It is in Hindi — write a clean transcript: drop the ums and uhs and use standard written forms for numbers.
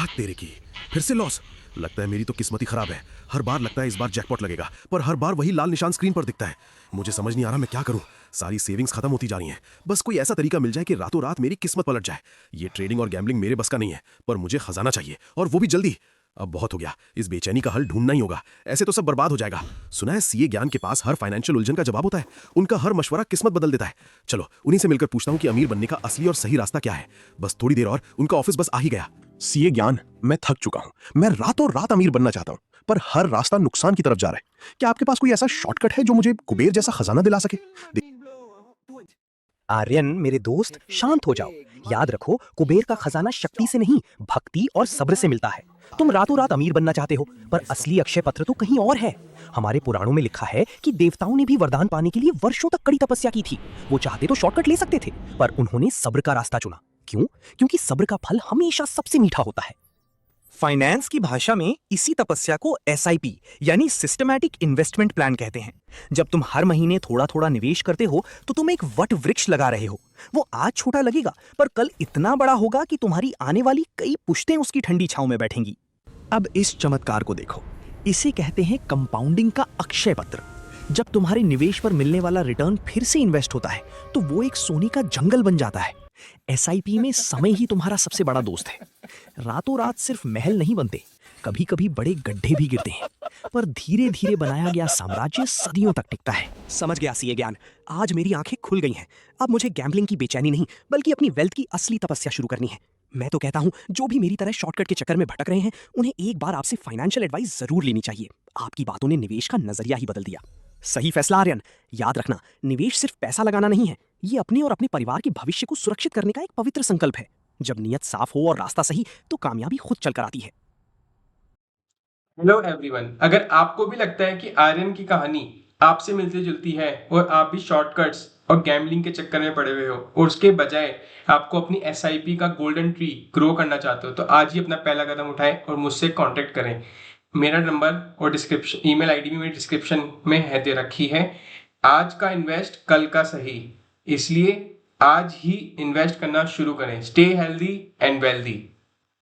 हाँ तेरे की, फिर से लॉस। लगता है मेरी तो किस्मत ही खराब है। हर बार लगता है इस बार जैकपॉट लगेगा, पर हर बार वही लाल निशान स्क्रीन पर दिखता है। मुझे समझ नहीं आ रहा मैं क्या करूं। सारी सेविंग्स खत्म होती जा रही हैं। बस कोई ऐसा तरीका मिल जाए कि रातों रात मेरी किस्मत पलट जाए। ये ट्रेडिंग और गैम्बलिंग मेरे बस का नहीं है, पर मुझे खजाना चाहिए, और वो भी जल्दी। अब बहुत हो गया, इस बेचैनी का हल ढूंढना ही होगा। ऐसे तो सब बर्बाद हो जाएगा। सुना है सीए ज्ञान के पास हर फाइनेंशियल उलझन का जवाब होता है। उनका हर मशवरा किस्मत बदल देता है। चलो उन्हीं से मिलकर पूछता हूँ कि अमीर बनने का असली और सही रास्ता क्या है। बस थोड़ी देर और, उनका ऑफिस बस आ ही गया। सीए ज्ञान, मैं थक चुका हूं। मैं रातों रात अमीर बनना चाहता हूं, पर हर रास्ता नुकसान की तरफ जा रहा है। क्या आपके पास कोई ऐसा शॉर्टकट है जो मुझे कुबेर जैसा खजाना दिला सके? आर्यन मेरे दोस्त, शांत हो जाओ। याद रखो, कुबेर का खजाना शक्ति से नहीं, भक्ति और सब्र से मिलता है। तुम रातों रात अमीर बनना चाहते हो, पर असली अक्षय पत्र तो कहीं और है। हमारे पुराणों में लिखा है कि देवताओं ने भी वरदान पाने के लिए वर्षों तक कड़ी तपस्या की थी। वो चाहते तो शॉर्टकट ले सकते थे, पर उन्होंने सब्र का रास्ता चुना। क्यों? क्योंकि सब्र का फल हमेशा सबसे मीठा होता है। फाइनेंस की भाषा में इसी तपस्या को एसआईपी यानी सिस्टमैटिक इन्वेस्टमेंट प्लान कहते हैं। जब तुम हर महीने थोड़ा थोड़ा निवेश करते हो तो तुम एक वट वृक्ष लगा रहे हो। वो आज छोटा लगेगा, पर कल इतना बड़ा होगा कि तुम्हारी आने वाली कई पुश्तें उसकी ठंडी छांव में बैठेंगी। अब इस चमत्कार को देखो, इसे कहते हैं कंपाउंडिंग का अक्षय पत्र। जब तुम्हारे निवेश पर मिलने वाला रिटर्न फिर से इन्वेस्ट होता है तो वो एक सोने का जंगल बन जाता है। एसआईपी में समय ही तुम्हारा सबसे बड़ा दोस्त है। रातों रात सिर्फ महल नहीं बनते, कभी कभी बड़े गड्ढे भी गिरते हैं, पर धीरे धीरे बनाया गया साम्राज्य सदियों तक टिकता है। समझ गया सीए ज्ञान, आज मेरी आंखें खुल गई हैं। अब मुझे गैम्बलिंग की बेचैनी नहीं, बल्कि अपनी वेल्थ की असली तपस्या शुरू करनी है। मैं तो कहता हूं, जो भी मेरी तरह शॉर्टकट के चक्कर में भटक रहे हैं, उन्हें एक बार आपसे फाइनेंशियल एडवाइस जरूर लेनी चाहिए। आपकी बातों ने निवेश का नजरिया ही बदल दिया। सही फैसला आर्यन। याद रखना, निवेश सिर्फ पैसा लगाना नहीं है, ये अपने और अपने परिवार के भविष्य को सुरक्षित करने का एक पवित्र संकल्प है। जब नियत साफ हो और रास्ता सही, तो कामयाबी खुद चल कर आती है। हेलो एवरीवन, अगर आपको भी लगता है कि आर्यन की कहानी आपसे मिलती जुलती है और आप भी शॉर्टकट्स और गैम्बलिंग के चक्कर में पड़े हुए हो और उसके बजाय आपको अपनी एसआईपी का गोल्डन ट्री ग्रो करना चाहते हो, तो आज ही अपना पहला कदम उठाएं और मुझसे कांटेक्ट करें। मेरा नंबर और डिस्क्रिप्शन ईमेल आईडी भी मेरी डिस्क्रिप्शन में है दे रखी है। आज का इन्वेस्ट कल का सही, इसलिए आज ही इन्वेस्ट करना शुरू करें। Stay healthy and wealthy.